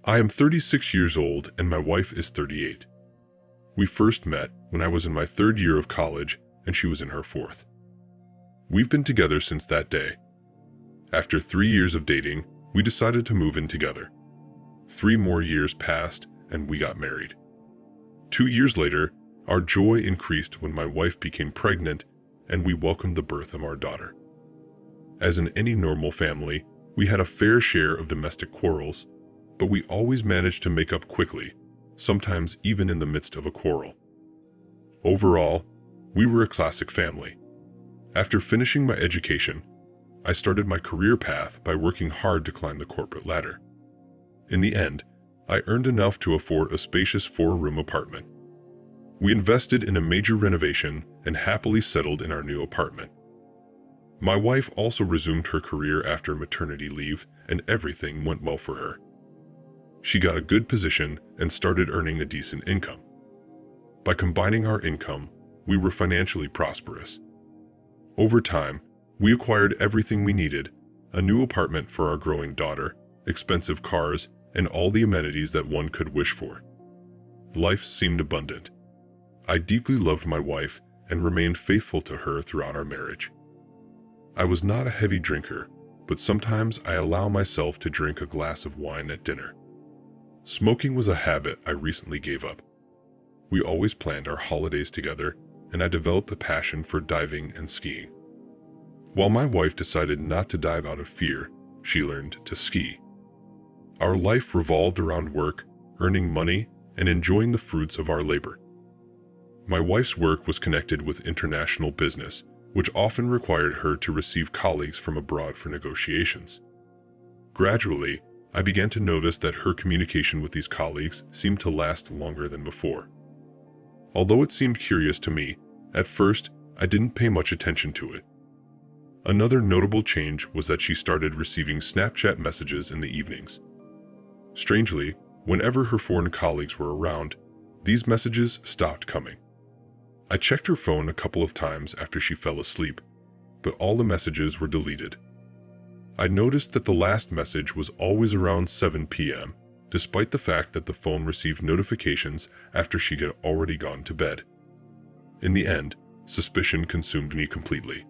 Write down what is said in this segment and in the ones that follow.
I am 36 years old and my wife is 38. We first met when I was in my third year of college and she was in her fourth. We've been together since that day. After 3 years of dating, we decided to move in together. 3 more years passed and we got married. 2 years later, our joy increased when my wife became pregnant and we welcomed the birth of our daughter. As in any normal family, we had a fair share of domestic quarrels, but we always managed to make up quickly, sometimes even in the midst of a quarrel. Overall, we were a classic family. After finishing my education, I started my career path by working hard to climb the corporate ladder. In the end, I earned enough to afford a spacious 4-room apartment. We invested in a major renovation and happily settled in our new apartment. My wife also resumed her career after maternity leave, and everything went well for her. She got a good position and started earning a decent income. By combining our income, we were financially prosperous. Over time, we acquired everything we needed: a new apartment for our growing daughter, expensive cars, and all the amenities that one could wish for. Life seemed abundant. I deeply loved my wife and remained faithful to her throughout our marriage. I was not a heavy drinker, but sometimes I allow myself to drink a glass of wine at dinner. Smoking was a habit I recently gave up. We always planned our holidays together, and I developed a passion for diving and skiing. While my wife decided not to dive out of fear, she learned to ski. Our life revolved around work, earning money, and enjoying the fruits of our labor. My wife's work was connected with international business, which often required her to receive colleagues from abroad for negotiations. Gradually, I began to notice that her communication with these colleagues seemed to last longer than before. Although it seemed curious to me, at first I didn't pay much attention to it. Another notable change was that she started receiving Snapchat messages in the evenings. Strangely, whenever her foreign colleagues were around, these messages stopped coming. I checked her phone a couple of times after she fell asleep, but all the messages were deleted. I noticed that the last message was always around 7 p.m., despite the fact that the phone received notifications after she had already gone to bed. In the end, suspicion consumed me completely.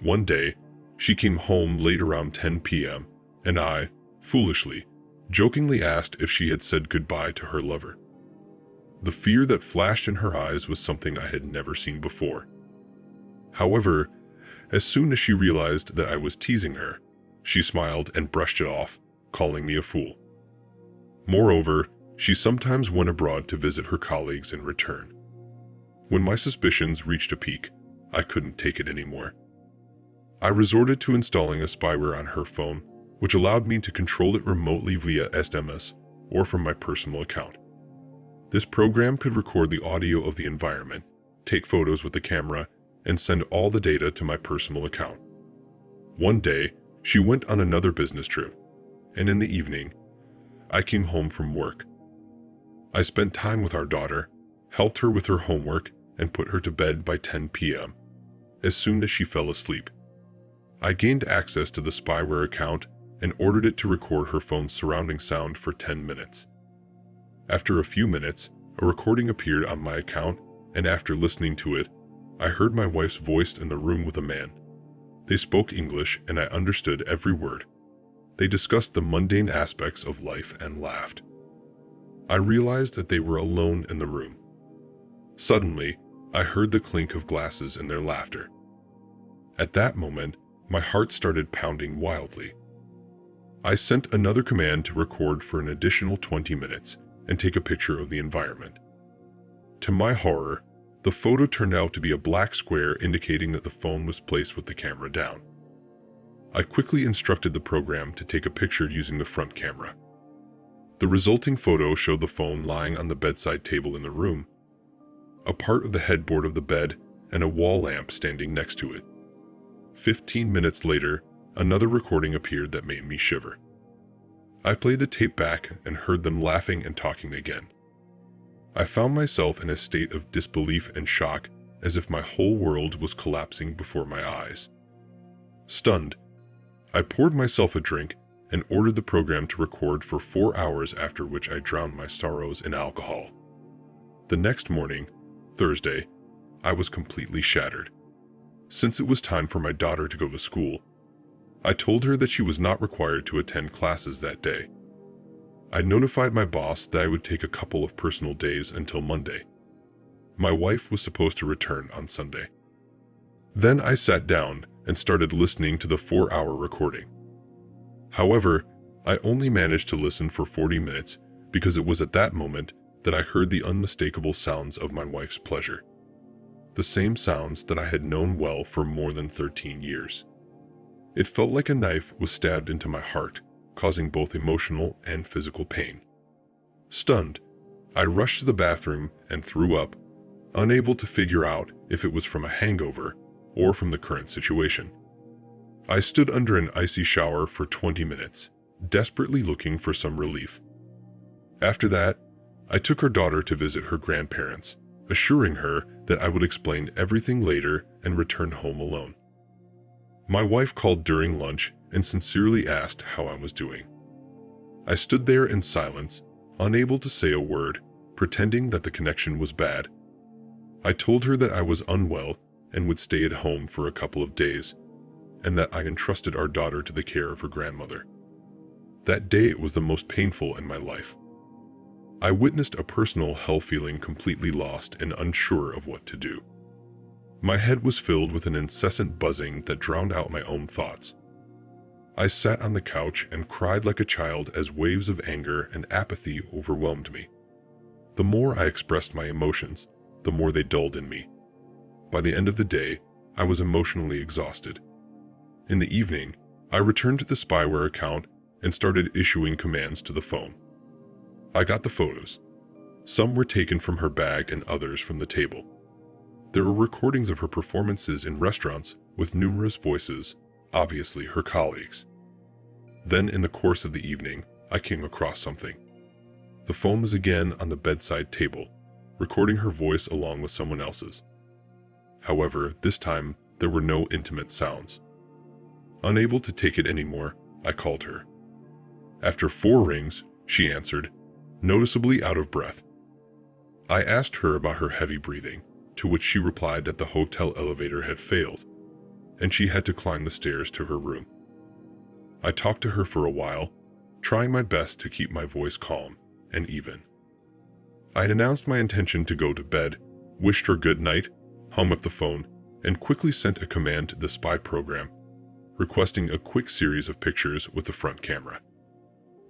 One day, she came home late around 10 p.m., and I, foolishly, jokingly asked if she had said goodbye to her lover. The fear that flashed in her eyes was something I had never seen before. However, as soon as she realized that I was teasing her, she smiled and brushed it off, calling me a fool. Moreover, she sometimes went abroad to visit her colleagues and return. When my suspicions reached a peak, I couldn't take it anymore. I resorted to installing a spyware on her phone, which allowed me to control it remotely via SMS or from my personal account. This program could record the audio of the environment, take photos with the camera, and send all the data to my personal account. One day, she went on another business trip, and in the evening, I came home from work. I spent time with our daughter, helped her with her homework, and put her to bed by 10 p.m. As soon as she fell asleep, I gained access to the spyware account and ordered it to record her phone's surrounding sound for 10 minutes. After a few minutes, a recording appeared on my account, and after listening to it, I heard my wife's voice in the room with a man. They spoke English and I understood every word. They discussed the mundane aspects of life and laughed. I realized that they were alone in the room. Suddenly, I heard the clink of glasses in their laughter. At that moment, my heart started pounding wildly. I sent another command to record for an additional 20 minutes and take a picture of the environment. To my horror, the photo turned out to be a black square indicating that the phone was placed with the camera down. I quickly instructed the program to take a picture using the front camera. The resulting photo showed the phone lying on the bedside table in the room, a part of the headboard of the bed, and a wall lamp standing next to it. 15 minutes later, another recording appeared that made me shiver. I played the tape back and heard them laughing and talking again. I found myself in a state of disbelief and shock, as if my whole world was collapsing before my eyes. Stunned, I poured myself a drink and ordered the program to record for 4 hours, after which I drowned my sorrows in alcohol. The next morning, Thursday, I was completely shattered. Since it was time for my daughter to go to school, I told her that she was not required to attend classes that day. I notified my boss that I would take a couple of personal days until Monday. My wife was supposed to return on Sunday. Then I sat down and started listening to the 4-hour recording. However, I only managed to listen for 40 minutes because it was at that moment that I heard the unmistakable sounds of my wife's pleasure. The same sounds that I had known well for more than 13 years. It felt like a knife was stabbed into my heart, causing both emotional and physical pain. Stunned, I rushed to the bathroom and threw up, unable to figure out if it was from a hangover or from the current situation. I stood under an icy shower for 20 minutes, desperately looking for some relief. After that, I took her daughter to visit her grandparents, assuring her that I would explain everything later and return home alone. My wife called during lunch and sincerely asked how I was doing. I stood there in silence, unable to say a word, pretending that the connection was bad. I told her that I was unwell and would stay at home for a couple of days, and that I entrusted our daughter to the care of her grandmother. That day was the most painful in my life. I witnessed a personal hell, feeling completely lost and unsure of what to do. My head was filled with an incessant buzzing that drowned out my own thoughts. I sat on the couch and cried like a child as waves of anger and apathy overwhelmed me. The more I expressed my emotions, the more they dulled in me. By the end of the day, I was emotionally exhausted. In the evening, I returned to the spyware account and started issuing commands to the phone. I got the photos. Some were taken from her bag and others from the table. There were recordings of her performances in restaurants with numerous voices, obviously her colleagues. Then, in the course of the evening, I came across something. The phone was again on the bedside table, recording her voice along with someone else's. However, this time, there were no intimate sounds. Unable to take it anymore, I called her. After 4 rings, she answered, noticeably out of breath. I asked her about her heavy breathing, to which she replied that the hotel elevator had failed, and she had to climb the stairs to her room. I talked to her for a while, trying my best to keep my voice calm and even. I had announced my intention to go to bed, wished her good night, hung up the phone, and quickly sent a command to the spy program, requesting a quick series of pictures with the front camera.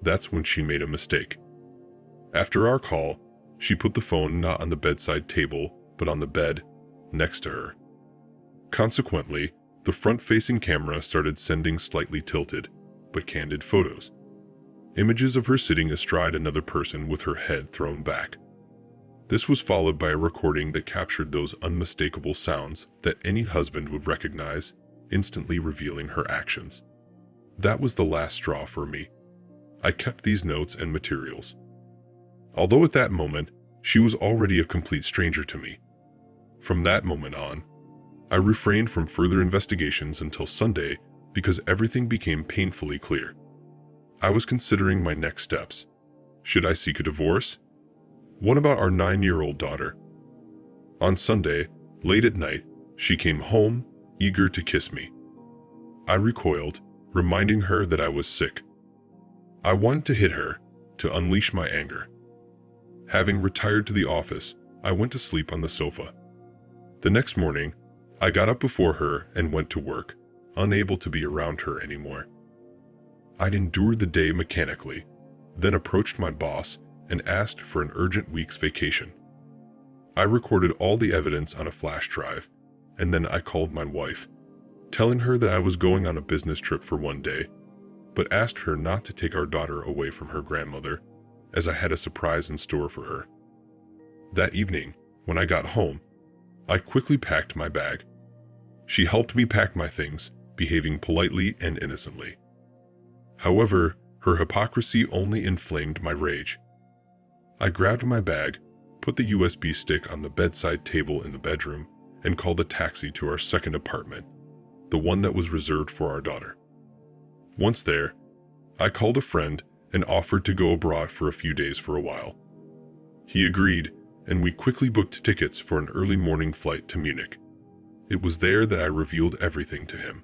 That's when she made a mistake. After our call, she put the phone not on the bedside table, but on the bed next to her. Consequently, the front-facing camera started sending slightly tilted, but candid photos. Images of her sitting astride another person with her head thrown back. This was followed by a recording that captured those unmistakable sounds that any husband would recognize, instantly revealing her actions. That was the last straw for me. I kept these notes and materials. Although at that moment, she was already a complete stranger to me. From that moment on, I refrained from further investigations until Sunday because everything became painfully clear. I was considering my next steps. Should I seek a divorce? What about our 9-year-old daughter? On Sunday, late at night, she came home, eager to kiss me. I recoiled, reminding her that I was sick. I wanted to hit her, to unleash my anger. Having retired to the office, I went to sleep on the sofa. The next morning, I got up before her and went to work, unable to be around her anymore. I'd endured the day mechanically, then approached my boss and asked for an urgent week's vacation. I recorded all the evidence on a flash drive, and then I called my wife, telling her that I was going on a business trip for 1 day, but asked her not to take our daughter away from her grandmother, as I had a surprise in store for her. That evening, when I got home, I quickly packed my bag. She helped me pack my things, behaving politely and innocently. However, her hypocrisy only inflamed my rage. I grabbed my bag, put the USB stick on the bedside table in the bedroom, and called a taxi to our second apartment, the one that was reserved for our daughter. Once there, I called a friend and offered to go abroad for a few days for a while. He agreed, and we quickly booked tickets for an early morning flight to Munich. It was there that I revealed everything to him.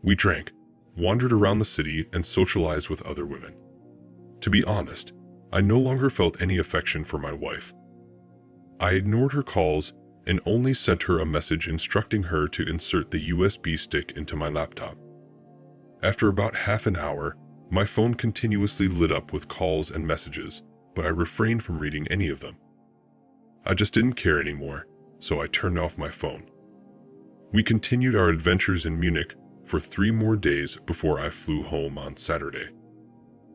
We drank, wandered around the city, and socialized with other women. To be honest, I no longer felt any affection for my wife. I ignored her calls and only sent her a message instructing her to insert the USB stick into my laptop. After about half an hour, my phone continuously lit up with calls and messages, but I refrained from reading any of them. I just didn't care anymore, so I turned off my phone. We continued our adventures in Munich for 3 more days before I flew home on Saturday.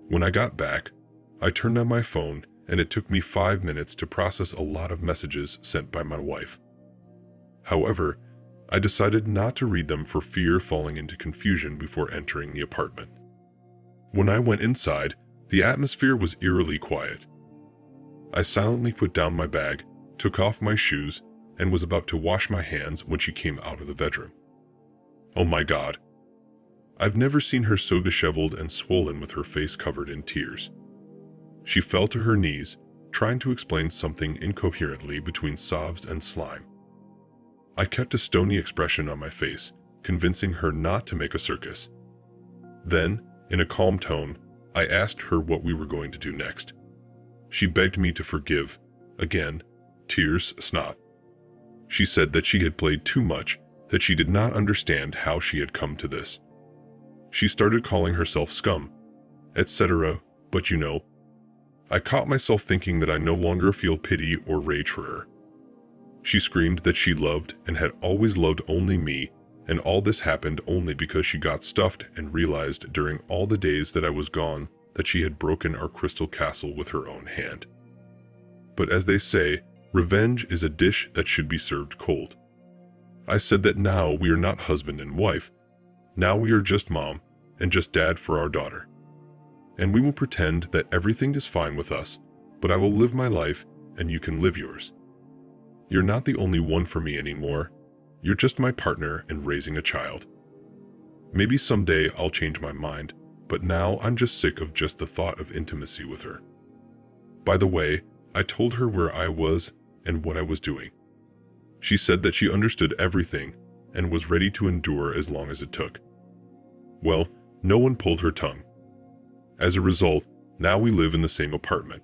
When I got back, I turned on my phone and it took me 5 minutes to process a lot of messages sent by my wife. However, I decided not to read them for fear of falling into confusion before entering the apartment. When I went inside, the atmosphere was eerily quiet. I silently put down my bag, took off my shoes, and was about to wash my hands when she came out of the bedroom. Oh my God. I've never seen her so disheveled and swollen with her face covered in tears. She fell to her knees, trying to explain something incoherently between sobs and slime. I kept a stony expression on my face, convincing her not to make a circus. Then, in a calm tone, I asked her what we were going to do next. She begged me to forgive, again, tears, snot. She said that she had played too much, that she did not understand how she had come to this. She started calling herself scum, etc., but you know. I caught myself thinking that I no longer feel pity or rage for her. She screamed that she loved and had always loved only me, and all this happened only because she got stuffed and realized during all the days that I was gone that she had broken our crystal castle with her own hand. But as they say, revenge is a dish that should be served cold. I said that now we are not husband and wife. Now we are just mom and just dad for our daughter. And we will pretend that everything is fine with us, but I will live my life and you can live yours. You're not the only one for me anymore. You're just my partner in raising a child. Maybe someday I'll change my mind, but now I'm just sick of just the thought of intimacy with her. By the way, I told her where I was and what I was doing. She said that she understood everything and was ready to endure as long as it took. Well, no one pulled her tongue. As a result, now we live in the same apartment.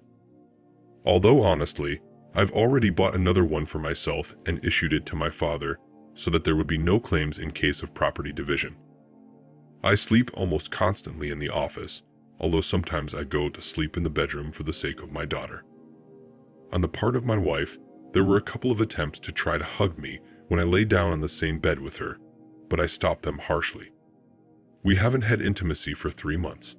Although honestly, I've already bought another one for myself and issued it to my father so that there would be no claims in case of property division. I sleep almost constantly in the office, although sometimes I go to sleep in the bedroom for the sake of my daughter. On the part of my wife, there were a couple of attempts to try to hug me when I lay down on the same bed with her, but I stopped them harshly. We haven't had intimacy for 3 months.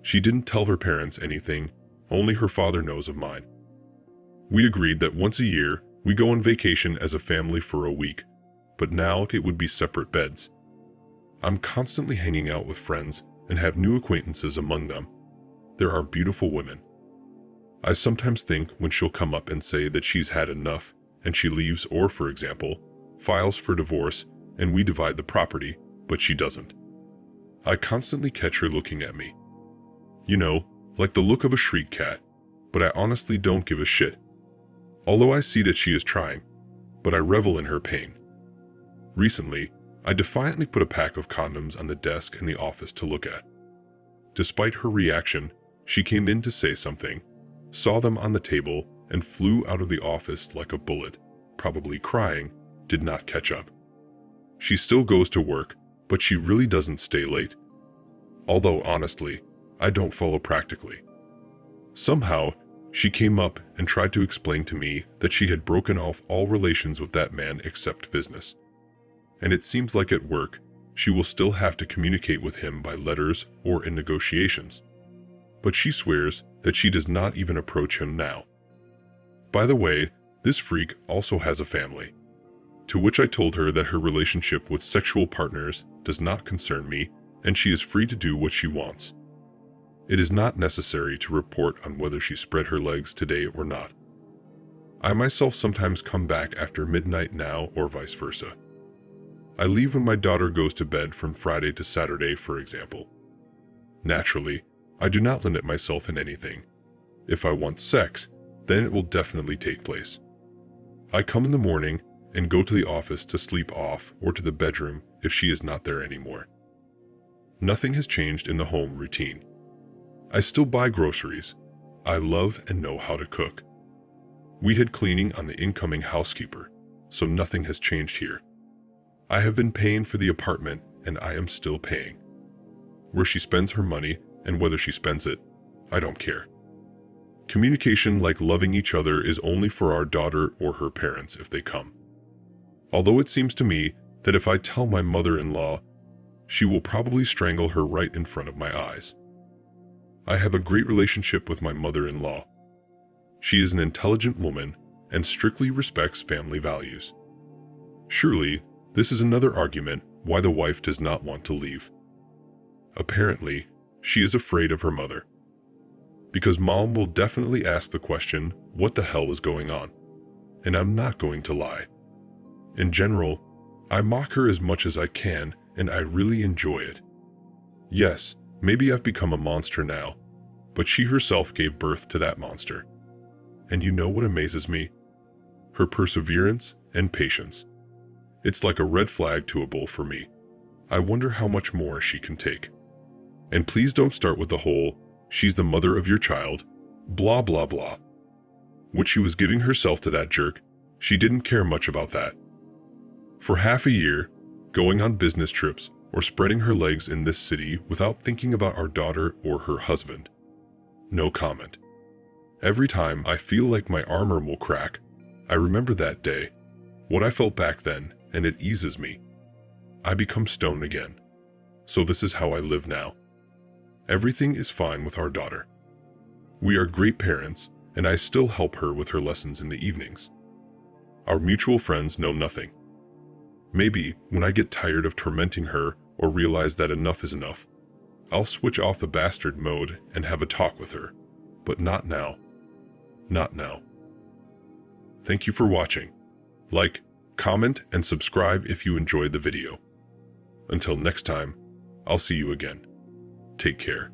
She didn't tell her parents anything, only her father knows of mine. We agreed that once a year, we go on vacation as a family for a week, but now it would be separate beds. I'm constantly hanging out with friends and have new acquaintances among them. There are beautiful women. I sometimes think when she'll come up and say that she's had enough and she leaves or, for example, files for divorce and we divide the property, but she doesn't. I constantly catch her looking at me. You know, like the look of a shriek cat, but I honestly don't give a shit. Although I see that she is trying, but I revel in her pain. Recently, I defiantly put a pack of condoms on the desk in the office to look at. Despite her reaction, she came in to say something, saw them on the table, and flew out of the office like a bullet, probably crying, did not catch up. She still goes to work, but she really doesn't stay late. Although honestly, I don't follow practically. Somehow, she came up and tried to explain to me that she had broken off all relations with that man except business. And it seems like at work, she will still have to communicate with him by letters or in negotiations. But she swears that she does not even approach him now. By the way, this freak also has a family. To which I told her that her relationship with sexual partners does not concern me and she is free to do what she wants. It is not necessary to report on whether she spread her legs today or not. I myself sometimes come back after midnight now or vice versa. I leave when my daughter goes to bed from Friday to Saturday, for example. Naturally, I do not limit myself in anything. If I want sex, then it will definitely take place. I come in the morning and go to the office to sleep off or to the bedroom if she is not there anymore. Nothing has changed in the home routine. I still buy groceries. I love and know how to cook. We had cleaning on the incoming housekeeper, so nothing has changed here. I have been paying for the apartment and I am still paying. Where she spends her money and whether she spends it, I don't care. Communication like loving each other is only for our daughter or her parents if they come. Although it seems to me that if I tell my mother-in-law, she will probably strangle her right in front of my eyes. I have a great relationship with my mother-in-law. She is an intelligent woman and strictly respects family values. Surely, this is another argument why the wife does not want to leave. Apparently, she is afraid of her mother. Because mom will definitely ask the question, what the hell is going on? And I'm not going to lie. In general, I mock her as much as I can and I really enjoy it. Yes, maybe I've become a monster now, but she herself gave birth to that monster. And you know what amazes me? Her perseverance and patience. It's like a red flag to a bull for me. I wonder how much more she can take. And please don't start with the whole, she's the mother of your child, blah blah blah. What she was giving herself to that jerk, she didn't care much about that. For half a year, going on business trips or spreading her legs in this city without thinking about our daughter or her husband. No comment. Every time I feel like my armor will crack, I remember that day, what I felt back then, and it eases me. I become stone again. So this is how I live now. Everything is fine with our daughter. We are great parents, and I still help her with her lessons in the evenings. Our mutual friends know nothing. Maybe when I get tired of tormenting her or realize that enough is enough, I'll switch off the bastard mode and have a talk with her. But not now. Not now. Thank you for watching. Like, comment, and subscribe if you enjoyed the video. Until next time, I'll see you again. Take care.